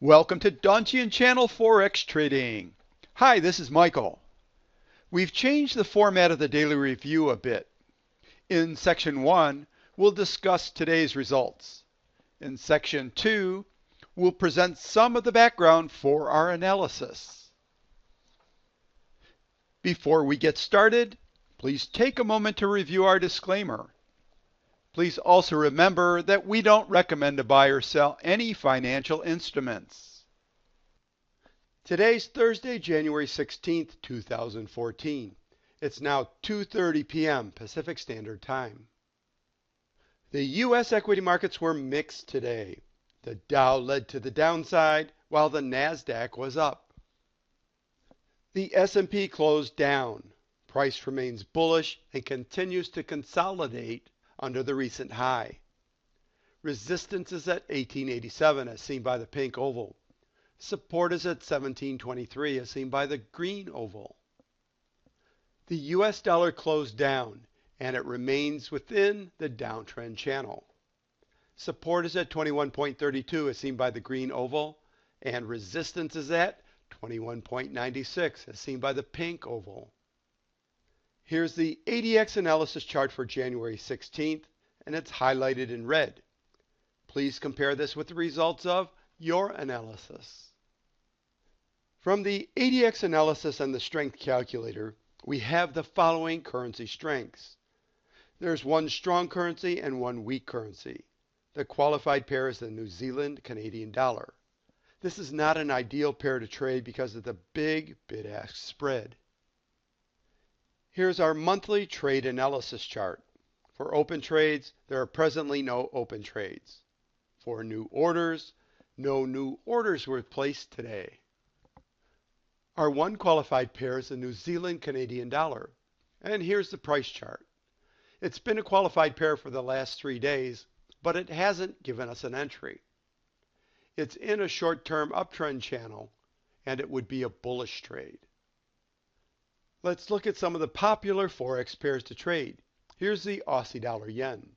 Welcome to Donchian Channel Forex Trading. Hi, this is Michael. We've changed the format of the daily review a bit. In section 1, we'll discuss today's results. In section 2, we'll present some of the background for our analysis. Before we get started, please take a moment to review our disclaimer. Please also remember that we don't recommend to buy or sell any financial instruments. Today's Thursday, January 16th, 2014. It's now 2:30 p.m. Pacific Standard Time. The U.S. equity markets were mixed today. The Dow led to the downside while the NASDAQ was up. The S&P closed down. Price remains bullish and continues to consolidate under the recent high. Resistance is at 1887 as seen by the pink oval. Support is at 1723 as seen by the green oval. The US dollar closed down and it remains within the downtrend channel. Support is at 21.32 as seen by the green oval, and resistance is at 21.96 as seen by the pink oval. Here's the ADX analysis chart for January 16th, and it's highlighted in red. Please compare this with the results of your analysis. From the ADX analysis and the strength calculator, we have the following currency strengths. There's one strong currency and one weak currency. The qualified pair is the New Zealand Canadian dollar. This is not an ideal pair to trade because of the big bid-ask spread. Here's our monthly trade analysis chart. For open trades, there are presently no open trades. For new orders, no new orders were placed today. Our one qualified pair is the New Zealand Canadian dollar. And here's the price chart. It's been a qualified pair for the last 3 days, but it hasn't given us an entry. It's in a short-term uptrend channel, and it would be a bullish trade. Let's look at some of the popular Forex pairs to trade. Here's the Aussie dollar yen.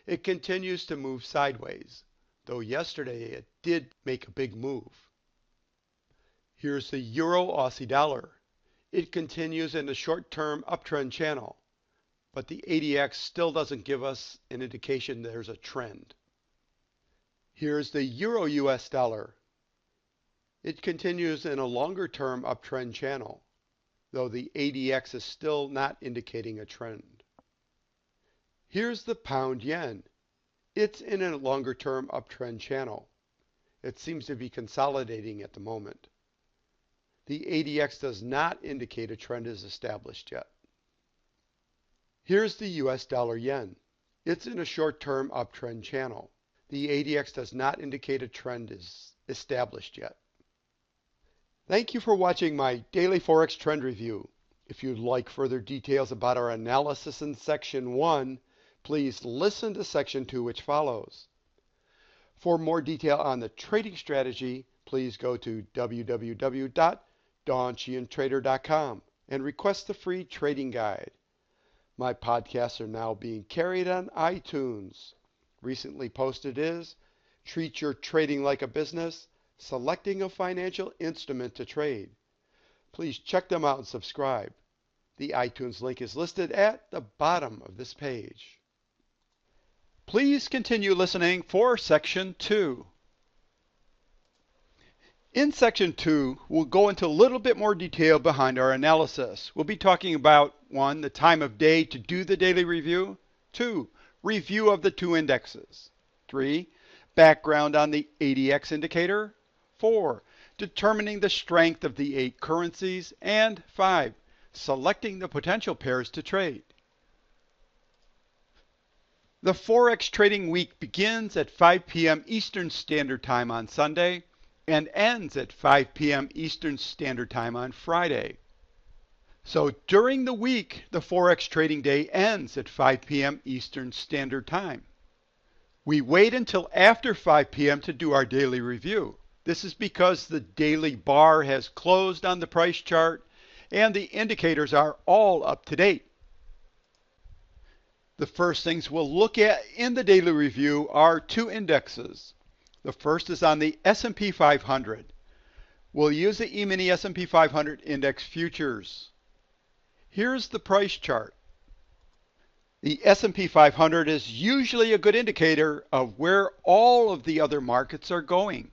It continues to move sideways, though yesterday it did make a big move. Here's the Euro Aussie dollar. It continues in a short-term uptrend channel, but the ADX still doesn't give us an indication there's a trend. Here's the Euro US dollar. It continues in a longer-term uptrend channel, though the ADX is still not indicating a trend. Here's the pound yen. It's in a longer-term uptrend channel. It seems to be consolidating at the moment. The ADX does not indicate a trend is established yet. Here's the US dollar yen. It's in a short-term uptrend channel. The ADX does not indicate a trend is established yet. Thank you for watching my daily Forex trend review. If you'd like further details about our analysis in section 1, please listen to section 2, which follows. For more detail on the trading strategy, please go to www.donchiantrader.com and request the free trading guide. My podcasts are now being carried on iTunes. Recently posted is Treat Your Trading Like a Business, Selecting a Financial Instrument to Trade. Please check them out and subscribe. The iTunes link is listed at the bottom of this page. Please continue listening for section 2. In section 2, we'll go into a little bit more detail behind our analysis. We'll be talking about 1, the time of day to do the daily review. 2, review of the 2 indexes. 3, background on the ADX indicator. 4, determining the strength of the 8 currencies. And 5, selecting the potential pairs to trade. The Forex trading week begins at 5 p.m. Eastern Standard Time on Sunday and ends at 5 p.m. Eastern Standard Time on Friday. So during the week, the Forex trading day ends at 5 p.m. Eastern Standard Time. We wait until after 5 p.m. to do our daily review. This is because the daily bar has closed on the price chart and the indicators are all up to date. The first things we'll look at in the daily review are 2 indexes. The first is on the S&P 500. We'll use the E-mini S&P 500 index futures. Here's the price chart. The S&P 500 is usually a good indicator of where all of the other markets are going.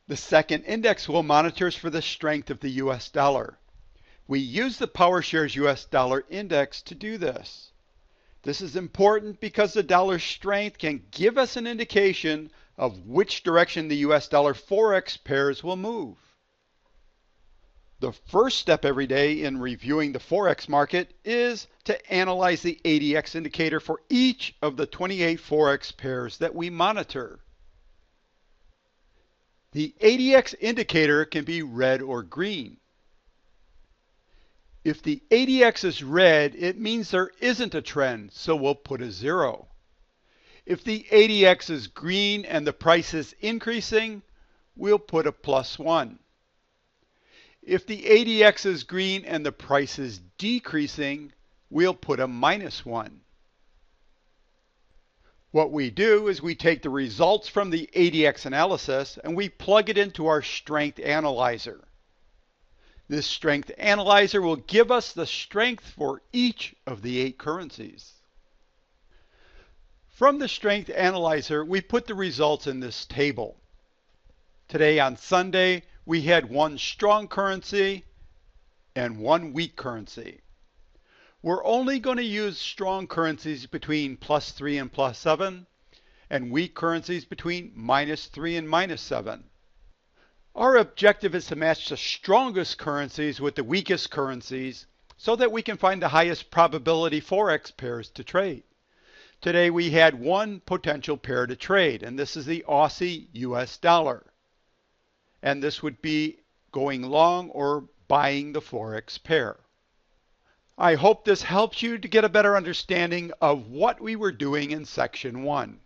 The second index we'll monitor is for the strength of the US dollar. We use the PowerShares US dollar index to do this. This is important because the dollar's strength can give us an indication of which direction the US dollar Forex pairs will move. The first step every day in reviewing the Forex market is to analyze the ADX indicator for each of the 28 Forex pairs that we monitor. The ADX indicator can be red or green. If the ADX is red, it means there isn't a trend, so we'll put a 0. If the ADX is green and the price is increasing, we'll put a +1. If the ADX is green and the price is decreasing, we'll put a -1. What we do is we take the results from the ADX analysis and we plug it into our strength analyzer. This strength analyzer will give us the strength for each of the 8 currencies. From the strength analyzer, we put the results in this table. Today on Sunday, we had 1 strong currency and 1 weak currency. We're only going to use strong currencies between +3 and +7, and weak currencies between -3 and -7. Our objective is to match the strongest currencies with the weakest currencies so that we can find the highest probability Forex pairs to trade. Today we had 1 potential pair to trade, and this is the Aussie US dollar. And this would be going long or buying the Forex pair. I hope this helps you to get a better understanding of what we were doing in section 1.